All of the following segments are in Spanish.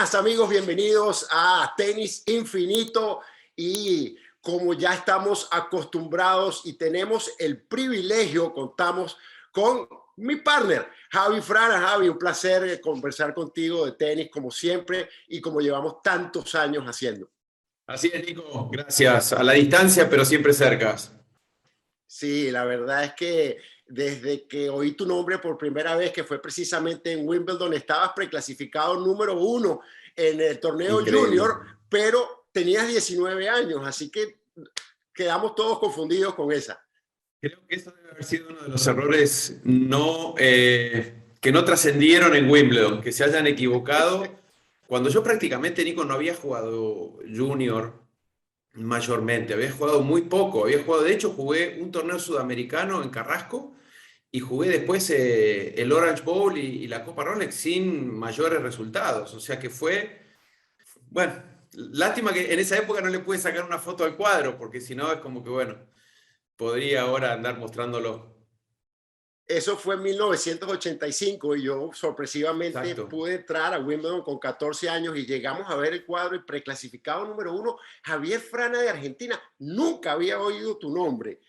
Buenas amigos, bienvenidos a Tenis Infinito y como ya estamos acostumbrados y tenemos el privilegio, contamos con mi partner, Javi Frana. Javi, un placer conversar contigo de tenis como siempre y como llevamos tantos años haciendo. Así es, Nico. Gracias. A la distancia, pero siempre cerca. Sí, la verdad es que desde que oí tu nombre por primera vez, que fue precisamente en Wimbledon, estabas preclasificado número 1 en el torneo Increíble. junior, pero tenías 19 años, así que quedamos todos confundidos con esa. Creo que eso debe haber sido uno de los errores que no trascendieron en Wimbledon, que se hayan equivocado. Cuando yo prácticamente, Nico, no había jugado junior mayormente, había jugado muy poco. De hecho, jugué un torneo sudamericano en Carrasco y jugué después el Orange Bowl y la Copa Rolex sin mayores resultados. O sea que bueno, lástima que en esa época no le pude sacar una foto al cuadro, porque si no es como que, bueno, podría ahora andar mostrándolo. Eso fue en 1985 y yo sorpresivamente Exacto. pude entrar a Wimbledon con 14 años y llegamos a ver el cuadro y preclasificado número 1, Javier Frana de Argentina. Nunca había oído tu nombre.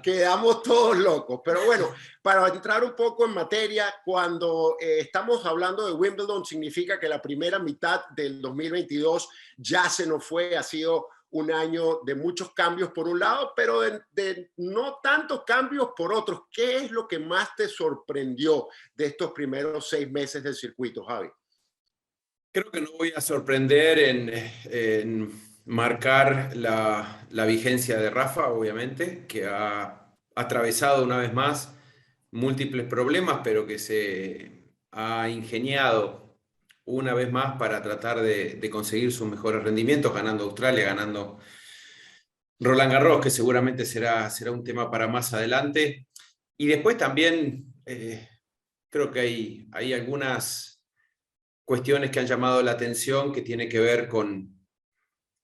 Quedamos todos locos. Pero bueno, para entrar un poco en materia, cuando estamos hablando de Wimbledon, significa que la primera mitad del 2022 ya se nos fue, ha sido un año de muchos cambios por un lado, pero de no tantos cambios por otros. ¿Qué es lo que más te sorprendió de estos primeros 6 meses del circuito, Javi? Creo que no voy a sorprender en marcar la vigencia de Rafa, obviamente, que ha atravesado una vez más múltiples problemas, pero que se ha ingeniado una vez más para tratar de conseguir sus mejores rendimientos, ganando Australia, ganando Roland Garros, que seguramente será un tema para más adelante. Y después también creo que hay algunas cuestiones que han llamado la atención que tiene que ver con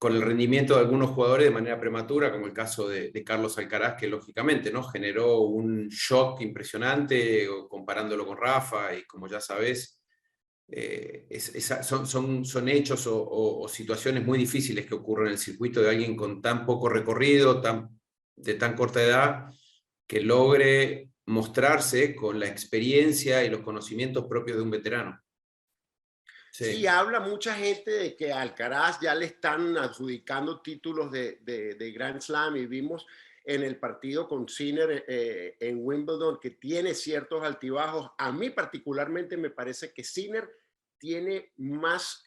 el rendimiento de algunos jugadores de manera prematura, como el caso de Carlos Alcaraz, que lógicamente, ¿no?, generó un shock impresionante comparándolo con Rafa, y como ya sabes, son hechos o situaciones muy difíciles que ocurren en el circuito de alguien con tan poco recorrido, de tan corta edad, que logre mostrarse con la experiencia y los conocimientos propios de un veterano. Sí, habla mucha gente de que a Alcaraz ya le están adjudicando títulos de Grand Slam y vimos en el partido con Sinner en Wimbledon que tiene ciertos altibajos. A mí particularmente me parece que Sinner tiene más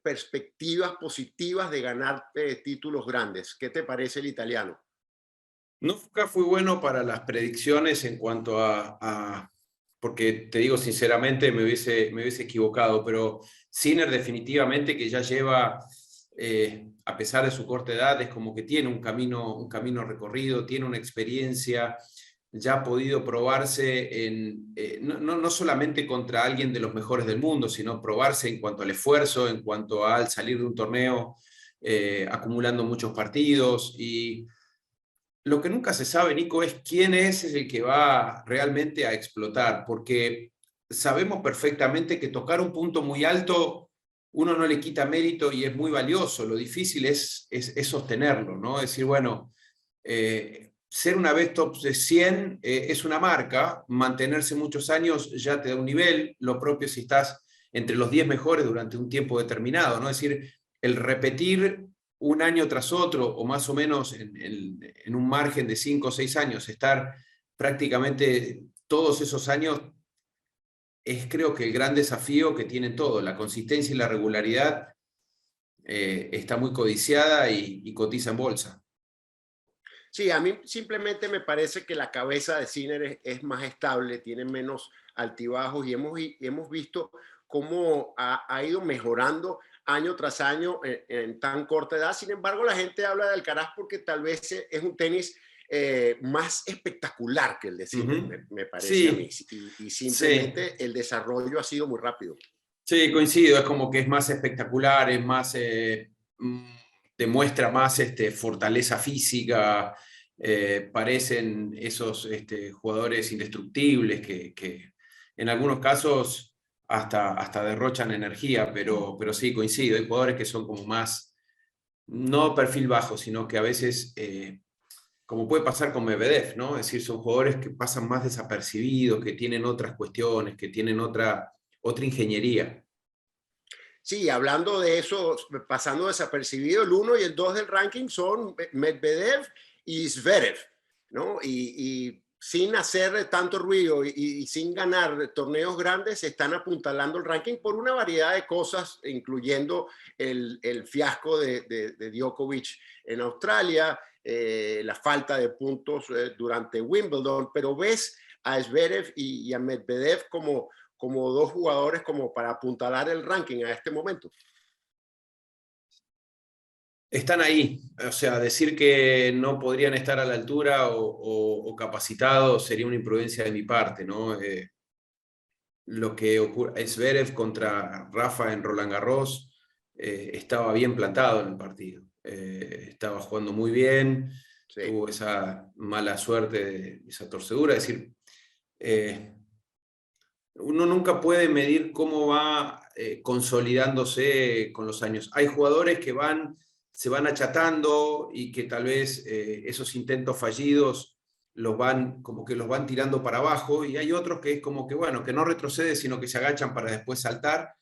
perspectivas positivas de ganar títulos grandes. ¿Qué te parece el italiano? Nunca fui bueno para las predicciones en cuanto porque te digo sinceramente, me hubiese equivocado, pero Sinner definitivamente, que ya lleva, a pesar de su corta edad, es como que tiene un camino recorrido, tiene una experiencia, ya ha podido probarse no solamente contra alguien de los mejores del mundo, sino probarse en cuanto al esfuerzo, en cuanto al salir de un torneo acumulando muchos partidos. Y lo que nunca se sabe, Nico, es quién es el que va realmente a explotar, porque sabemos perfectamente que tocar un punto muy alto uno no le quita mérito y es muy valioso. Lo difícil es sostenerlo, ¿no? Es decir, bueno, ser una vez top de 100 es una marca, mantenerse muchos años ya te da un nivel, lo propio si estás entre los 10 mejores durante un tiempo determinado, ¿no? Es decir, el repetir un año tras otro, o más o menos en un margen de 5 o 6 años, estar prácticamente todos esos años, es creo que el gran desafío que tiene todo. La consistencia y la regularidad está muy codiciada y cotiza en bolsa. Sí, a mí simplemente me parece que la cabeza de Sinner es más estable, tiene menos altibajos y hemos visto cómo ha ido mejorando año tras año en tan corta edad. Sin embargo, la gente habla de Alcaraz porque tal vez es un tenis más espectacular que el de Sinner, me parece a mí. Sí, Y sí, simplemente el desarrollo ha sido muy rápido. sí, coincido. Es como que es más espectacular, es más, demuestra más fortaleza física. Parecen esos jugadores indestructibles que en algunos casos hasta derrochan energía, pero sí, coincido, hay jugadores que son como más, no perfil bajo, sino que a veces, como puede pasar con Medvedev, ¿no? Es decir, son jugadores que pasan más desapercibidos, que tienen otras cuestiones, que tienen otra ingeniería. Sí, hablando de eso, pasando desapercibido, el 1 y el 2 del ranking son Medvedev y Zverev, ¿no? Y sin hacer tanto ruido y sin ganar torneos grandes, se están apuntalando el ranking por una variedad de cosas, incluyendo el fiasco de Djokovic en Australia, la falta de puntos durante Wimbledon, pero ves a Zverev y a Medvedev como dos jugadores como para apuntalar el ranking a este momento. Están ahí, o sea, decir que no podrían estar a la altura o capacitados sería una imprudencia de mi parte, ¿no? Lo que ocurre, Zverev contra Rafa en Roland Garros estaba bien plantado en el partido, estaba jugando muy bien, Sí. tuvo esa mala suerte de esa torcedura, es decir, uno nunca puede medir cómo va consolidándose con los años. Hay jugadores que se van achatando y que tal vez esos intentos fallidos como que los van tirando para abajo, y hay otros que es como que, bueno, que no retrocede, sino que se agachan para después saltar.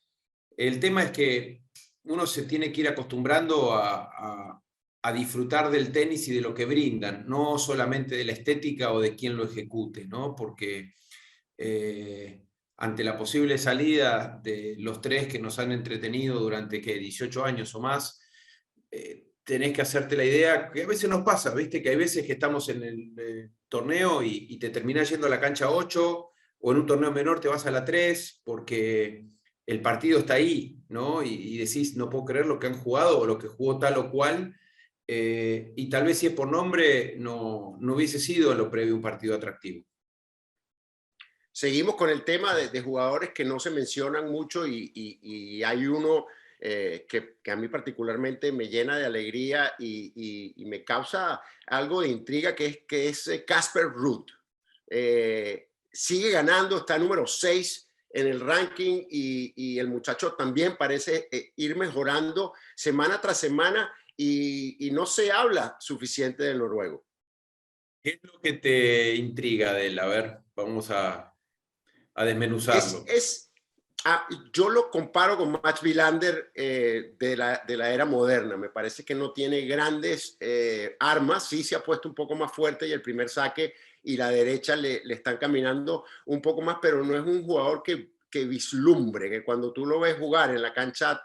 El tema es que uno se tiene que ir acostumbrando a disfrutar del tenis y de lo que brindan, no solamente de la estética o de quién lo ejecute, ¿no? Porque ante la posible salida de los tres que nos han entretenido durante 18 años o más, tenés que hacerte la idea, que a veces nos pasa, ¿viste? Que hay veces que estamos en el torneo y te terminás yendo a la cancha 8, o en un torneo menor te vas a la 3, porque el partido está ahí, ¿no? Y decís, no puedo creer lo que han jugado o lo que jugó tal o cual, y tal vez si es por nombre, no hubiese sido en lo previo un partido atractivo. Seguimos con el tema de jugadores que no se mencionan mucho y hay uno que a mí particularmente me llena de alegría y me causa algo de intriga, que es Casper Ruud. Sigue ganando, está número 6 en el ranking y el muchacho también parece ir mejorando semana tras semana y no se habla suficiente del noruego. ¿Qué es lo que te intriga de él? A ver, vamos a Es, desmenuzarlo. es, yo lo comparo con Max Wilander de la era moderna. Me parece que no tiene grandes armas. Sí se ha puesto un poco más fuerte y el primer saque y la derecha le están caminando un poco más, pero no es un jugador que vislumbre, que cuando tú lo ves jugar en la cancha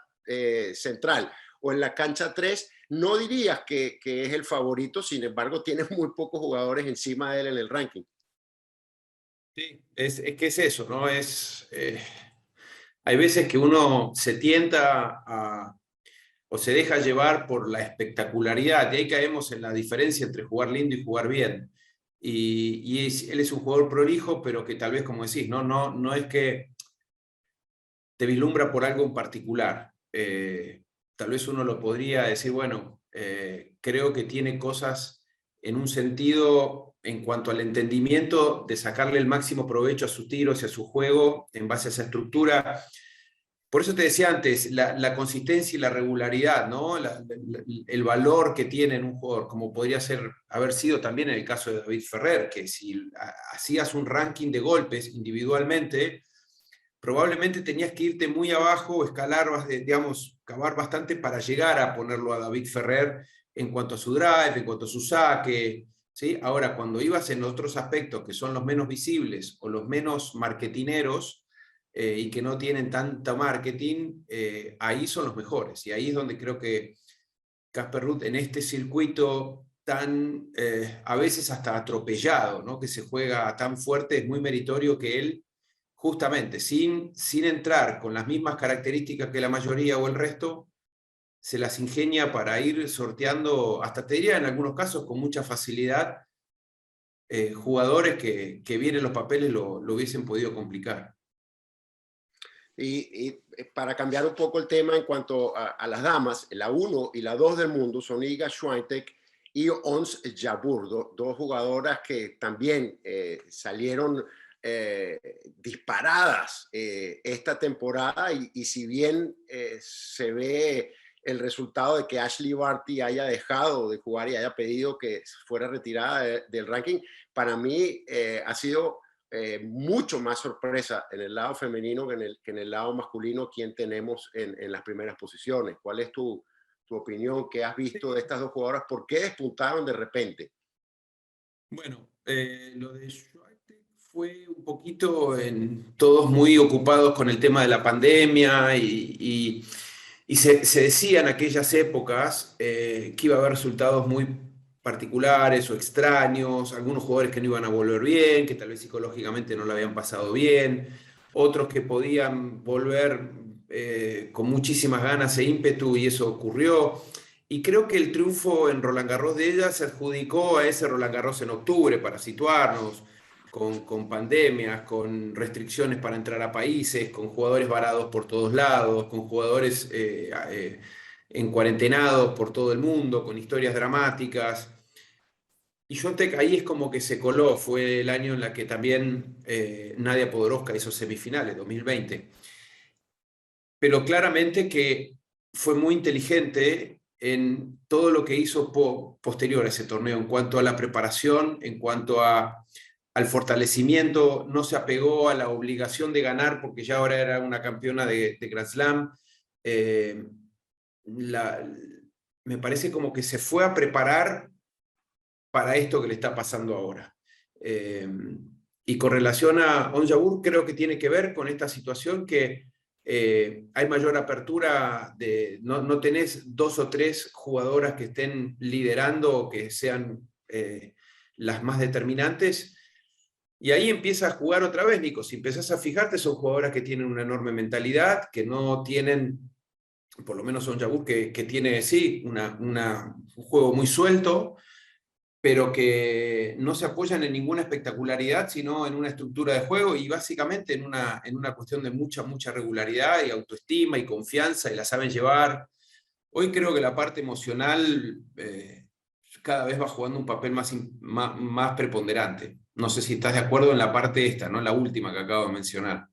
central o en la cancha 3 no dirías que es el favorito. Sin embargo, tiene muy pocos jugadores encima de él en el ranking. Sí, es que es eso, ¿no? Hay veces que uno se tienta o se deja llevar por la espectacularidad, y ahí caemos en la diferencia entre jugar lindo y jugar bien. Él es un jugador prolijo, pero que tal vez, como decís, no es que te vislumbra por algo en particular. Tal vez uno lo podría decir, bueno, creo que tiene cosas en un sentido en cuanto al entendimiento de sacarle el máximo provecho a sus tiros y a su juego en base a esa estructura. Por eso te decía antes, la consistencia y la regularidad, ¿no? El valor que tiene en un jugador, como podría haber sido también en el caso de David Ferrer, que si hacías un ranking de golpes individualmente, probablemente tenías que irte muy abajo o escalar, digamos, cavar bastante para llegar a ponerlo a David Ferrer en cuanto a su drive, en cuanto a su saque, ¿sí? Ahora, cuando ibas en otros aspectos que son los menos visibles o los menos marketineros y que no tienen tanto marketing, ahí son los mejores. Y ahí es donde creo que Casper Ruud en este circuito tan, a veces hasta atropellado, ¿no? Que se juega tan fuerte, es muy meritorio que él justamente sin entrar con las mismas características que la mayoría o el resto, se las ingenia para ir sorteando, hasta te diría en algunos casos con mucha facilidad, jugadores que bien en los papeles lo hubiesen podido complicar. Y para cambiar un poco el tema en cuanto a las damas, la 1 y la 2 del mundo son Iga Swiatek y Ons Jabeur, dos jugadoras que también salieron disparadas esta temporada y si bien se ve el resultado de que Ashley Barty haya dejado de jugar y haya pedido que fuera retirada del ranking, para mí ha sido mucho más sorpresa en el lado femenino que en el lado masculino quien tenemos en las primeras posiciones. ¿Cuál es tu opinión? ¿Qué has visto de estas dos jugadoras? ¿Por qué despuntaron de repente? Bueno, lo de Schweinsteiger fue un poquito todos muy ocupados con el tema de la pandemia y se decía en aquellas épocas que iba a haber resultados muy particulares o extraños, algunos jugadores que no iban a volver bien, que tal vez psicológicamente no lo habían pasado bien, otros que podían volver con muchísimas ganas e ímpetu y eso ocurrió. Y creo que el triunfo en Roland Garros de ella se adjudicó a ese Roland Garros en octubre, para situarnos, con pandemias, con restricciones para entrar a países, con jugadores varados por todos lados, con jugadores en cuarentenados por todo el mundo, con historias dramáticas. Y Swiatek ahí es como que se coló, fue el año en la que también Nadia Podoroska hizo semifinales, 2020. Pero claramente que fue muy inteligente en todo lo que hizo posterior a ese torneo, en cuanto a la preparación, en cuanto al fortalecimiento, no se apegó a la obligación de ganar porque ya ahora era una campeona de Grand Slam. Eh, me parece como que se fue a preparar para esto que le está pasando ahora. Y con relación a Ons Jabeur, creo que tiene que ver con esta situación que hay mayor apertura, no tenés dos o tres jugadoras que estén liderando o que sean las más determinantes. Y ahí empieza a jugar otra vez, Nico. Si empezás a fijarte, son jugadoras que tienen una enorme mentalidad, que no tienen, por lo menos Ons Jabeur, que tiene, sí, un juego muy suelto, pero que no se apoyan en ninguna espectacularidad, sino en una estructura de juego y básicamente en una cuestión de mucha regularidad y autoestima y confianza, y la saben llevar. Hoy creo que la parte emocional cada vez va jugando un papel más preponderante. No sé si estás de acuerdo en la parte esta, ¿no? La última que acabo de mencionar.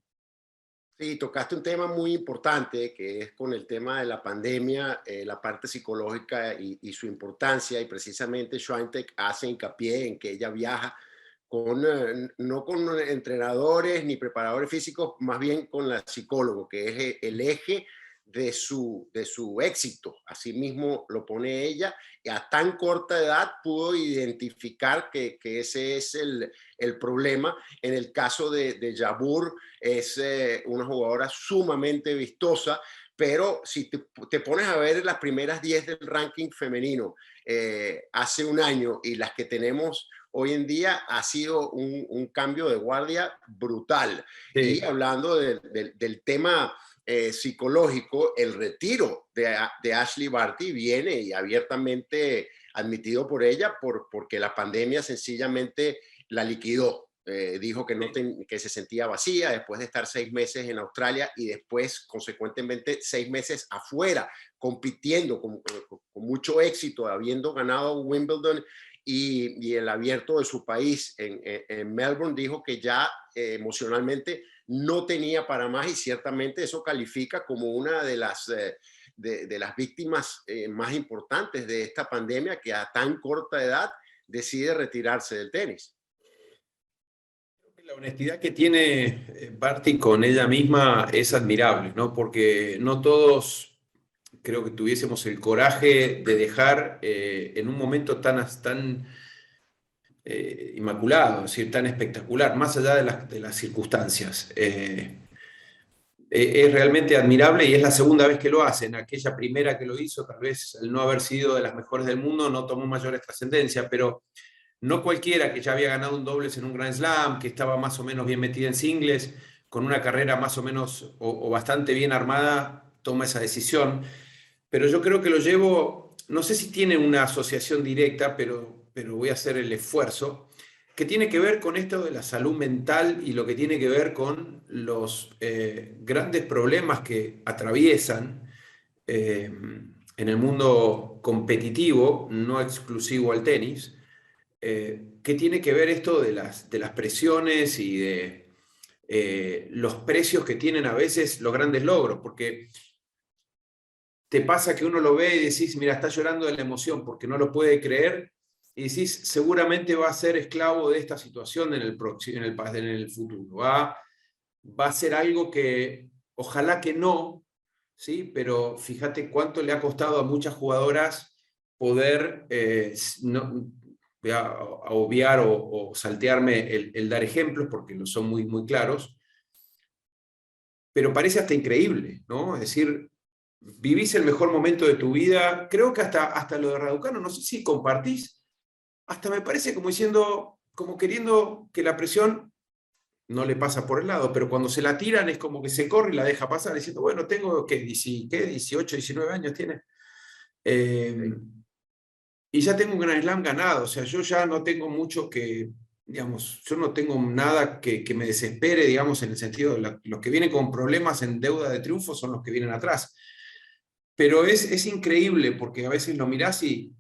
Sí, tocaste un tema muy importante que es con el tema de la pandemia, la parte psicológica y su importancia, y precisamente Swiatek hace hincapié en que ella viaja no con entrenadores ni preparadores físicos, más bien con la psicóloga, que es el eje de su éxito. Así mismo lo pone ella, y a tan corta edad pudo identificar que ese es el problema. En el caso de Jabeur, es una jugadora sumamente vistosa, pero si te pones a ver las primeras 10 del ranking femenino hace un año y las que tenemos hoy en día, ha sido un cambio de guardia brutal. Sí. Y hablando del tema psicológico, el retiro de Ashley Barty viene y abiertamente admitido por ella porque la pandemia sencillamente la liquidó. Dijo que, que se sentía vacía después de estar 6 meses en Australia y después, consecuentemente, 6 meses afuera, compitiendo con mucho éxito, habiendo ganado Wimbledon y el abierto de su país en Melbourne. Dijo que ya emocionalmente no tenía para más, y ciertamente eso califica como una de las víctimas más importantes de esta pandemia, que a tan corta edad decide retirarse del tenis. La honestidad que tiene Barty con ella misma es admirable, ¿no? Porque no todos creo que tuviésemos el coraje de dejar en un momento tan inmaculado, es decir, tan espectacular, más allá de las circunstancias. Es realmente admirable y es la segunda vez que lo hacen. Aquella primera que lo hizo, tal vez al no haber sido de las mejores del mundo, no tomó mayores trascendencia, pero no cualquiera que ya había ganado un dobles en un Grand Slam, que estaba más o menos bien metida en singles, con una carrera más o menos o bastante bien armada, toma esa decisión. Pero yo creo que lo llevo, no sé si tiene una asociación directa, pero voy a hacer el esfuerzo, que tiene que ver con esto de la salud mental y lo que tiene que ver con los grandes problemas que atraviesan en el mundo competitivo, no exclusivo al tenis, ¿qué tiene que ver esto de las presiones y de los precios que tienen a veces los grandes logros? Porque te pasa que uno lo ve y decís, mira, está llorando de la emoción porque no lo puede creer, y decís, seguramente va a ser esclavo de esta situación en el futuro. Va a ser algo que, ojalá que no, ¿sí? Pero fíjate cuánto le ha costado a muchas jugadoras poder, voy a obviar o saltearme el dar ejemplos, porque no son muy, muy claros, pero parece hasta increíble, ¿no? Es decir, vivís el mejor momento de tu vida, creo que hasta lo de Raducanu, no sé si compartís, hasta me parece como diciendo, como queriendo que la presión no le pasa por el lado, pero cuando se la tiran es como que se corre y la deja pasar, diciendo, bueno, tengo, ¿qué? 18, 19 años tiene. Y ya tengo un Grand Slam ganado, o sea, yo ya no tengo mucho que, digamos, yo no tengo nada que me desespere, digamos, en el sentido de los que vienen con problemas en deuda de triunfo son los que vienen atrás. Pero es increíble porque a veces lo mirás y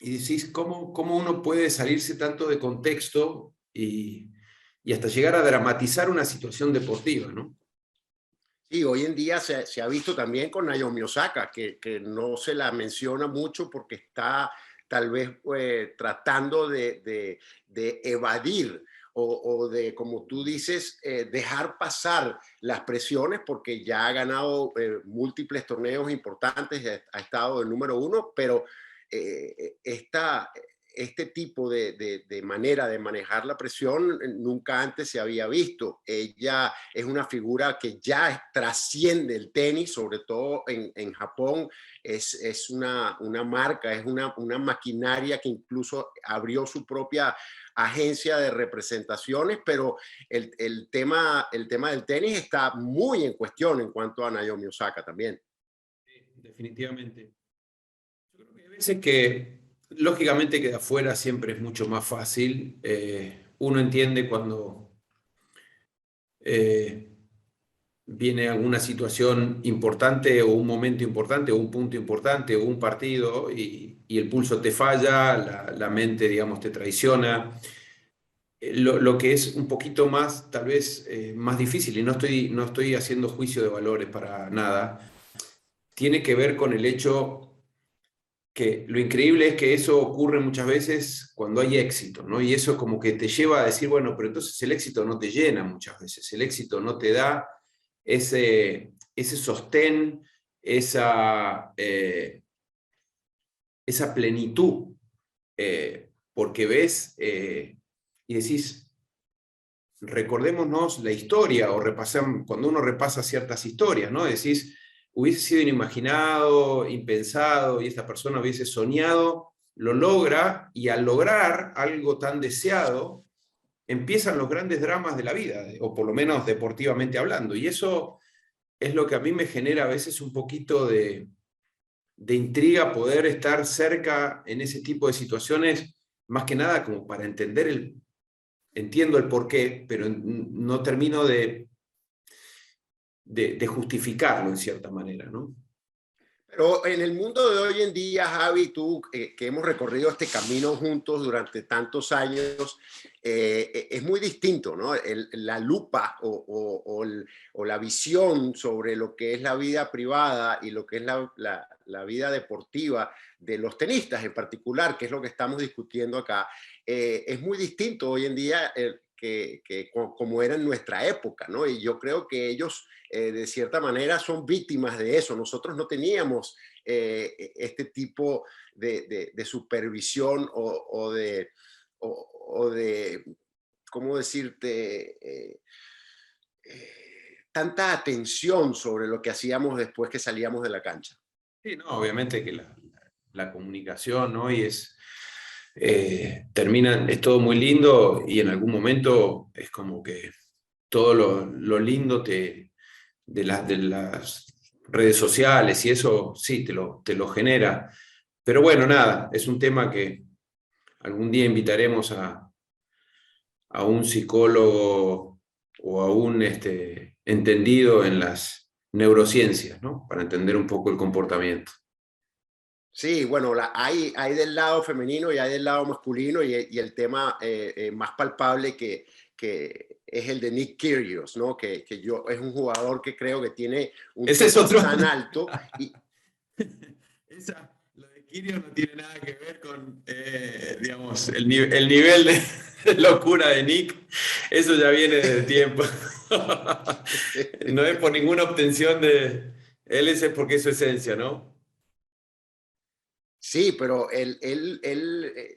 decís, ¿cómo uno puede salirse tanto de contexto y hasta llegar a dramatizar una situación deportiva, ¿no? Sí, hoy en día se ha visto también con Naomi Osaka, que no se la menciona mucho porque está tal vez tratando de evadir o de, como tú dices, dejar pasar las presiones porque ya ha ganado múltiples torneos importantes, ha estado el número uno, pero este tipo de manera de manejar la presión nunca antes se había visto. Ella es una figura que ya trasciende el tenis, sobre todo en Japón. Es una marca, es una maquinaria que incluso abrió su propia agencia de representaciones, pero el tema del tenis está muy en cuestión en cuanto a Naomi Osaka también. Sí, definitivamente. Yo creo que hay veces que, lógicamente, que de afuera siempre es mucho más fácil. Uno entiende cuando eh, viene alguna situación importante o un momento importante o un punto importante o un partido y el pulso te falla, la mente, digamos, te traiciona. Lo que es un poquito más, tal vez, más difícil, y no estoy haciendo juicio de valores para nada, tiene que ver con el hecho que lo increíble es que eso ocurre muchas veces cuando hay éxito, ¿no? Y eso como que te lleva a decir, bueno, pero entonces el éxito no te llena muchas veces, el éxito no te da ese sostén, esa plenitud, porque ves y decís, recordémonos la historia, o cuando uno repasa ciertas historias, ¿no? Decís, hubiese sido inimaginado, impensado, y esta persona hubiese soñado, lo logra, y al lograr algo tan deseado, empiezan los grandes dramas de la vida, o por lo menos deportivamente hablando, y eso es lo que a mí me genera a veces un poquito de intriga poder estar cerca en ese tipo de situaciones, más que nada como para entiendo el porqué, pero no termino de justificarlo en cierta manera, ¿no? Pero en el mundo de hoy en día, Javi, tú que hemos recorrido este camino juntos durante tantos años, es muy distinto, ¿no? La lupa o la visión sobre lo que es la vida privada y lo que es la vida deportiva de los tenistas en particular, que es lo que estamos discutiendo acá, es muy distinto hoy en día como era en nuestra época, ¿no? Y yo creo que ellos de cierta manera son víctimas de eso. Nosotros no teníamos este tipo de supervisión o de, ¿cómo decirte? Tanta atención sobre lo que hacíamos después que salíamos de la cancha. Sí, no, obviamente que la comunicación, ¿no? Y es todo muy lindo y en algún momento es como que todo lo lindo de las redes sociales y eso sí te lo genera. Pero bueno, nada, es un tema que algún día invitaremos a un psicólogo o a un entendido en las neurociencias, ¿no? Para entender un poco el comportamiento. Sí, bueno, hay del lado femenino y hay del lado masculino y el tema más palpable que es el de Nick Kyrgios, ¿no? Que yo es un jugador que creo que tiene un Ese es techo otro. tan alto y Lo de Kirios no tiene nada que ver con, digamos, el nivel de locura de Nick. Eso ya viene de tiempo. No es por ninguna obtención de él, es porque es su esencia, ¿no? sí, pero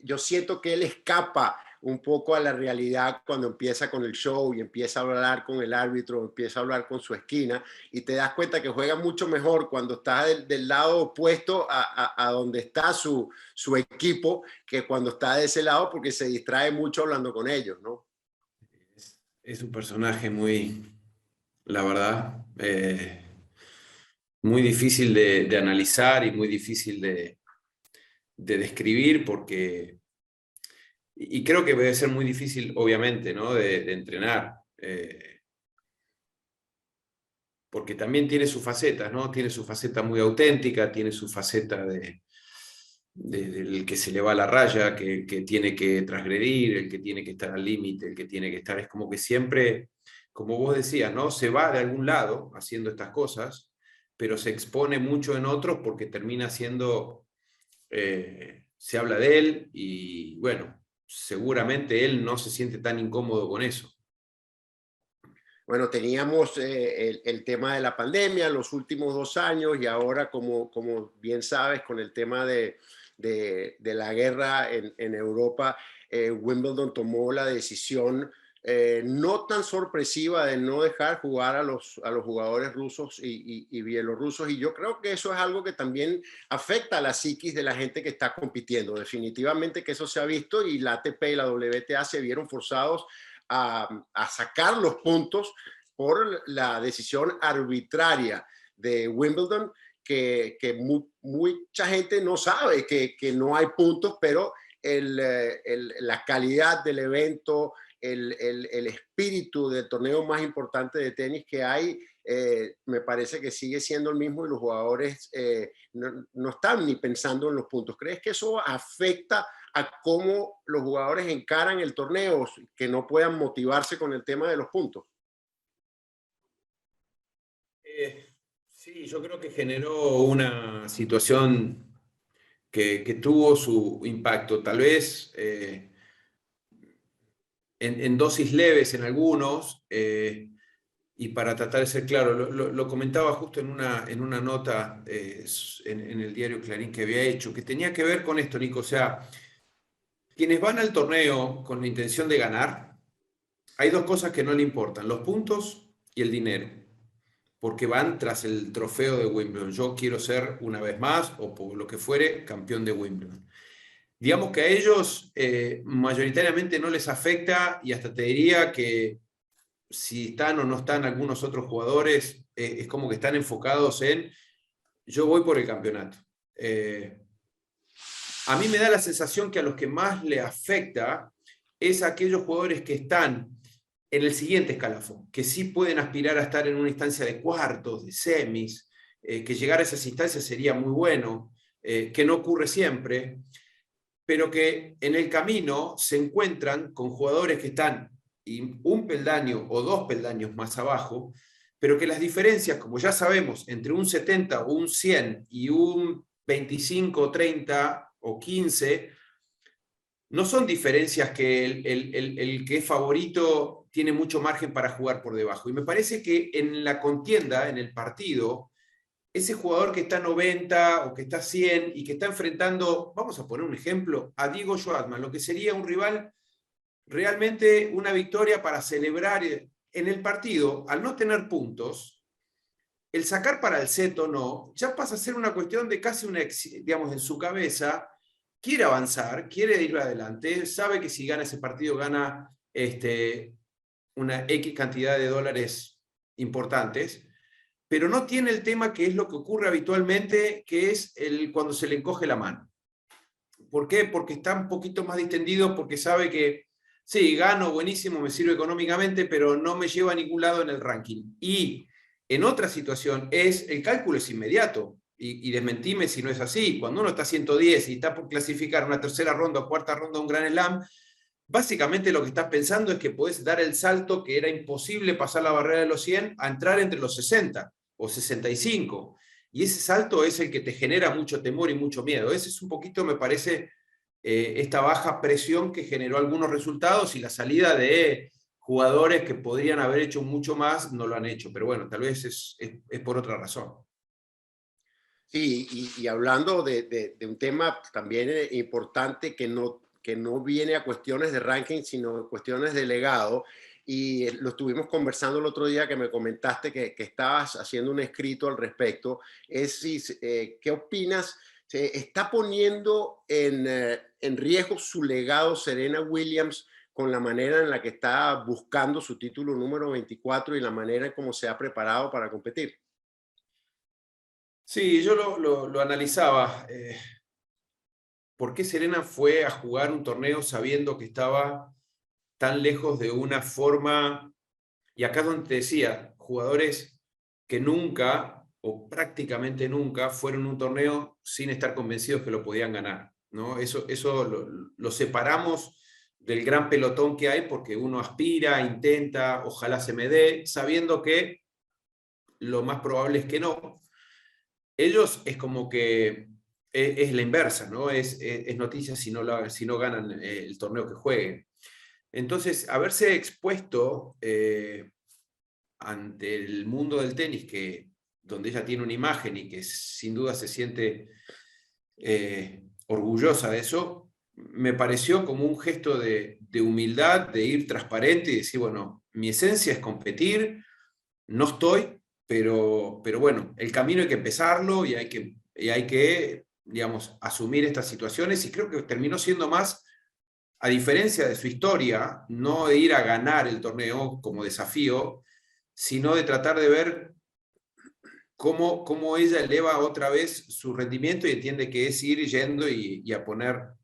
yo siento que él escapa un poco a la realidad cuando empieza con el show y empieza a hablar con el árbitro, empieza a hablar con su esquina y te das cuenta que juega mucho mejor cuando está del lado opuesto a donde está su equipo que cuando está de ese lado porque se distrae mucho hablando con ellos, ¿no? Es un personaje muy, la verdad, muy difícil de analizar y muy difícil de describir porque, y creo que debe ser muy difícil, obviamente, ¿no? De entrenar. Porque también tiene sus facetas, ¿no? Tiene su faceta muy auténtica, tiene su faceta del que se le va la raya, que tiene que transgredir, el que tiene que estar al límite, el que tiene que estar, es como que siempre, como vos decías, ¿no? Se va de algún lado haciendo estas cosas, pero se expone mucho en otros porque termina siendo, se habla de él y bueno, seguramente él no se siente tan incómodo con eso. Bueno, teníamos el tema de la pandemia los últimos 2 años y ahora, como bien sabes, con el tema de la guerra en Europa, Wimbledon tomó la decisión no tan sorpresiva de no dejar jugar a los jugadores rusos y bielorrusos. Y yo creo que eso es algo que también afecta a la psiquis de la gente que está compitiendo. Definitivamente que eso se ha visto y la ATP y la WTA se vieron forzados a sacar los puntos por la decisión arbitraria de Wimbledon, mucha gente no sabe que no hay puntos, pero la calidad del evento, el espíritu del torneo más importante de tenis que hay, me parece que sigue siendo el mismo y los jugadores no están ni pensando en los puntos. ¿Crees que eso afecta a cómo los jugadores encaran el torneo, que no puedan motivarse con el tema de los puntos? Sí, yo creo que generó una situación que tuvo su impacto, tal vez en dosis leves en algunos, y para tratar de ser claro, lo comentaba justo en una nota en el diario Clarín que había hecho, que tenía que ver con esto, Nico, o sea, quienes van al torneo con la intención de ganar, hay dos cosas que no le importan, los puntos y el dinero, porque van tras el trofeo de Wimbledon. Yo quiero ser una vez más, o por lo que fuere, campeón de Wimbledon. Digamos que a ellos mayoritariamente no les afecta y hasta te diría que si están o no están algunos otros jugadores, es como que están enfocados en yo voy por el campeonato. A mí me da la sensación que a los que más le afecta es a aquellos jugadores que están en el siguiente escalafón, que sí pueden aspirar a estar en una instancia de cuartos, de semis, que llegar a esas instancias sería muy bueno, que no ocurre siempre, pero que en el camino se encuentran con jugadores que están un peldaño o dos peldaños más abajo, pero que las diferencias, como ya sabemos, entre un 70 o un 100 y un 25, 30 o 15, no son diferencias que el que es favorito tiene mucho margen para jugar por debajo. Y me parece que en la contienda, en el partido, ese jugador que está 90 o que está 100 y que está enfrentando, vamos a poner un ejemplo, a Diego Schwartzman, lo que sería un rival realmente una victoria para celebrar en el partido, al no tener puntos, el sacar para el set o no, ya pasa a ser una cuestión de casi una, digamos, en su cabeza, quiere avanzar, quiere ir adelante, sabe que si gana ese partido gana una X cantidad de dólares importantes, pero no tiene el tema que es lo que ocurre habitualmente, que es cuando se le encoge la mano. ¿Por qué? Porque está un poquito más distendido, porque sabe que sí, gano, buenísimo, me sirve económicamente, pero no me lleva a ningún lado en el ranking. Y en otra situación el cálculo es inmediato. y desmentime si no es así, cuando uno está 110 y está por clasificar una tercera ronda o cuarta ronda a un Grand Slam, básicamente lo que estás pensando es que podés dar el salto que era imposible pasar la barrera de los 100 a entrar entre los 60 o 65. Y ese salto es el que te genera mucho temor y mucho miedo. Ese es un poquito, me parece, esta baja presión que generó algunos resultados y la salida de jugadores que podrían haber hecho mucho más, no lo han hecho. Pero bueno, tal vez es por otra razón. Sí, y hablando de un tema también importante que no viene a cuestiones de ranking, sino cuestiones de legado, y lo estuvimos conversando el otro día que me comentaste que estabas haciendo un escrito al respecto, es si, ¿qué opinas? ¿Se está poniendo en riesgo su legado Serena Williams con la manera en la que está buscando su título número 24 y la manera en cómo se ha preparado para competir? Sí, yo lo analizaba. ¿Por qué Serena fue a jugar un torneo sabiendo que estaba tan lejos de una forma? Y acá es donde te decía, jugadores que nunca o prácticamente nunca fueron a un torneo sin estar convencidos que lo podían ganar, ¿no? Eso lo separamos del gran pelotón que hay porque uno aspira, intenta, ojalá se me dé, sabiendo que lo más probable es que no. Ellos es como que es la inversa, ¿no? Es noticia si no ganan el torneo que jueguen. Entonces, haberse expuesto ante el mundo del tenis, donde ella tiene una imagen y que sin duda se siente orgullosa de eso, me pareció como un gesto de humildad, de ir transparente y decir, bueno, mi esencia es competir, no estoy, pero bueno, el camino hay que empezarlo y hay que, digamos, asumir estas situaciones y creo que terminó siendo más, a diferencia de su historia, no de ir a ganar el torneo como desafío, sino de tratar de ver cómo ella eleva otra vez su rendimiento y entiende que es ir yendo y a poner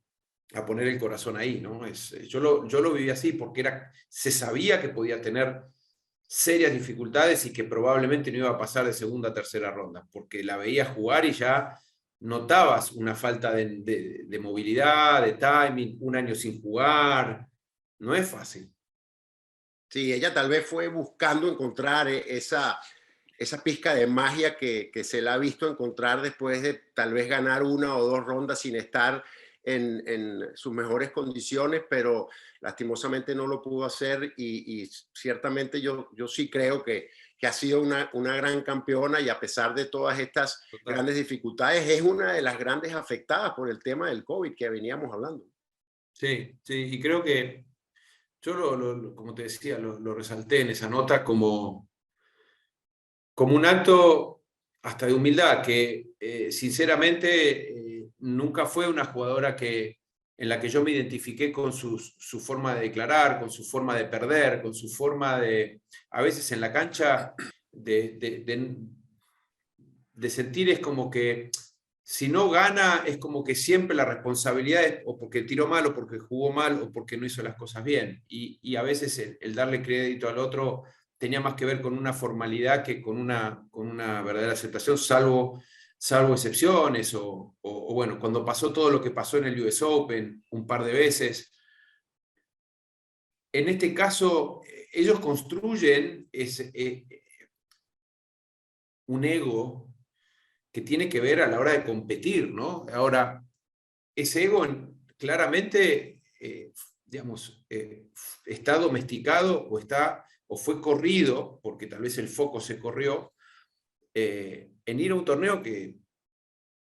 el corazón ahí, ¿no? Yo lo viví así porque se sabía que podía tener serias dificultades y que probablemente no iba a pasar de segunda a tercera ronda, porque la veía jugar y ya notabas una falta de movilidad, de timing, un año sin jugar, no es fácil. Sí, ella tal vez fue buscando encontrar esa pizca de magia que se la ha visto encontrar después de tal vez ganar una o dos rondas sin estar en sus mejores condiciones, pero lastimosamente no lo pudo hacer y ciertamente yo sí creo que ha sido una gran campeona y a pesar de todas estas Total. grandes dificultades es una de las grandes afectadas por el tema del COVID que veníamos hablando. Sí, sí, y creo que yo, como te decía, lo resalté en esa nota como un acto hasta de humildad, que sinceramente nunca fue una jugadora en la que yo me identifiqué con su forma de declarar, con su forma de perder, con su forma a veces en la cancha, de, de, de, de sentir es como que si no gana, es como que siempre la responsabilidad es o porque tiró mal, o porque jugó mal, o porque no hizo las cosas bien. Y a veces el darle crédito al otro tenía más que ver con una formalidad que con una verdadera aceptación, salvo excepciones, o bueno, cuando pasó todo lo que pasó en el US Open un par de veces. En este caso, ellos construyen un ego que tiene que ver a la hora de competir, ¿no? Ahora, ese ego claramente, digamos, está domesticado o fue corrido, porque tal vez el foco se corrió, en ir a un torneo que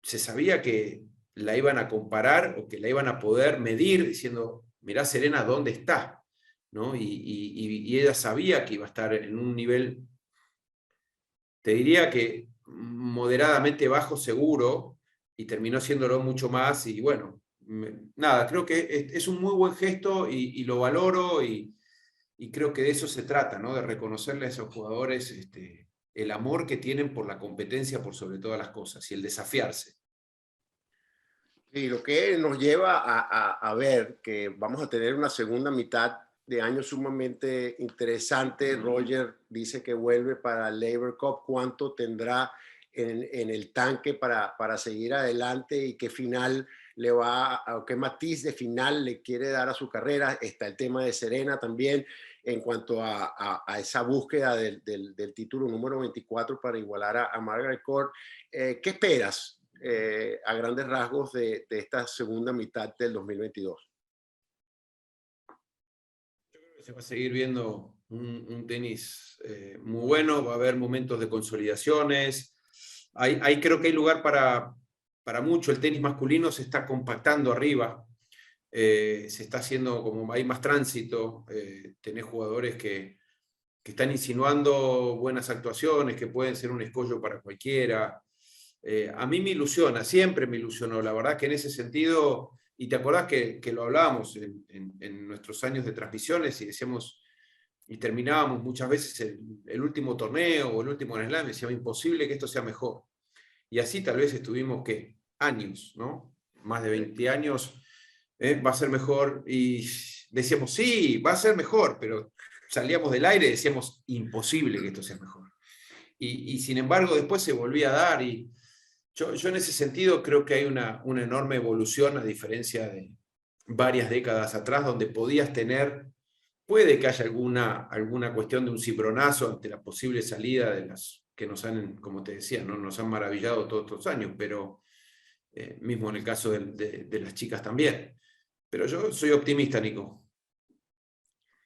se sabía que la iban a comparar o que la iban a poder medir diciendo, mirá Serena, ¿dónde está? ¿No? Y ella sabía que iba a estar en un nivel, te diría que moderadamente bajo seguro, y terminó siéndolo mucho más, y bueno, nada, creo que es un muy buen gesto y lo valoro y creo que de eso se trata, ¿no? De reconocerle a esos jugadores el amor que tienen por la competencia por sobre todas las cosas y el desafiarse. Y lo que nos lleva a ver que vamos a tener una segunda mitad de año sumamente interesante. Roger dice que vuelve para el Labor Cup. ¿Cuánto tendrá en el tanque para seguir adelante y qué final le va, o qué matiz de final le quiere dar a su carrera. Está el tema de Serena también en cuanto a esa búsqueda del título número 24 para igualar a Margaret Court. ¿Qué esperas a grandes rasgos de esta segunda mitad del 2022? Se va a seguir viendo un tenis muy bueno, va a haber momentos de consolidaciones. Creo que hay lugar para mucho. El tenis masculino se está compactando arriba, se está haciendo como hay más tránsito, tenés jugadores que están insinuando buenas actuaciones, que pueden ser un escollo para cualquiera. A mí me ilusiona, siempre me ilusionó. La verdad que en ese sentido, y te acordás que lo hablábamos en nuestros años de transmisiones y decíamos, y terminábamos muchas veces el último torneo o el último Grand Slam, decíamos, imposible que esto sea mejor. Y así tal vez estuvimos, ¿qué? Años, ¿no? Más de 20 años, va a ser mejor. Y decíamos, sí, va a ser mejor, pero salíamos del aire y decíamos, imposible que esto sea mejor. Y sin embargo, después se volvía a dar. Y yo en ese sentido creo que hay una enorme evolución, a diferencia de varias décadas atrás, donde podías tener, puede que haya alguna cuestión de un cibronazo ante la posible salida de las que nos han, como te decía, ¿no? Nos han maravillado todos estos años, pero mismo en el caso de las chicas también. Pero yo soy optimista, Nico.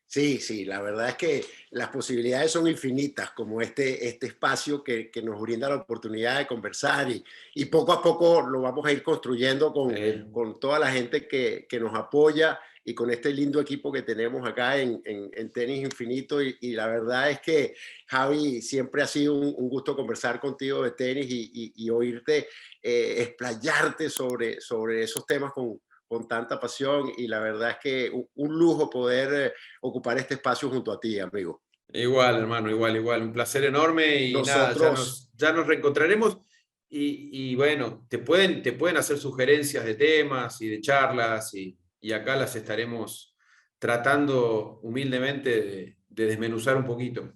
Sí, sí, la verdad es que las posibilidades son infinitas, como este espacio que nos brinda la oportunidad de conversar y poco a poco lo vamos a ir construyendo con toda la gente que nos apoya y con este lindo equipo que tenemos acá en Tenis Infinito. Y la verdad es que, Javi, siempre ha sido un gusto conversar contigo de tenis y oírte explayarte sobre esos temas con tanta pasión, y la verdad es que un lujo poder ocupar este espacio junto a ti, amigo. Igual, hermano, igual. Un placer enorme y nada, Nosotros, ya nos reencontraremos y bueno, te pueden hacer sugerencias de temas y de charlas y acá las estaremos tratando humildemente de desmenuzar un poquito.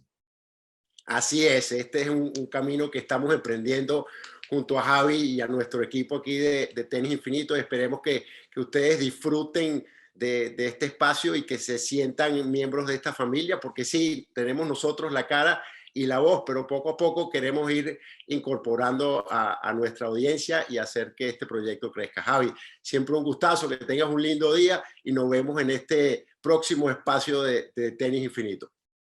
así es, este es un camino que estamos emprendiendo junto a Javi y a nuestro equipo aquí de Tenis Infinito. Esperemos que ustedes disfruten de este espacio y que se sientan miembros de esta familia, porque sí, tenemos nosotros la cara y la voz, pero poco a poco queremos ir incorporando a nuestra audiencia y hacer que este proyecto crezca. Javi, siempre un gustazo, que tengas un lindo día y nos vemos en este próximo espacio de Tenis Infinito.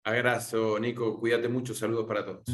Abrazo, Nico, cuídate mucho, saludos para todos.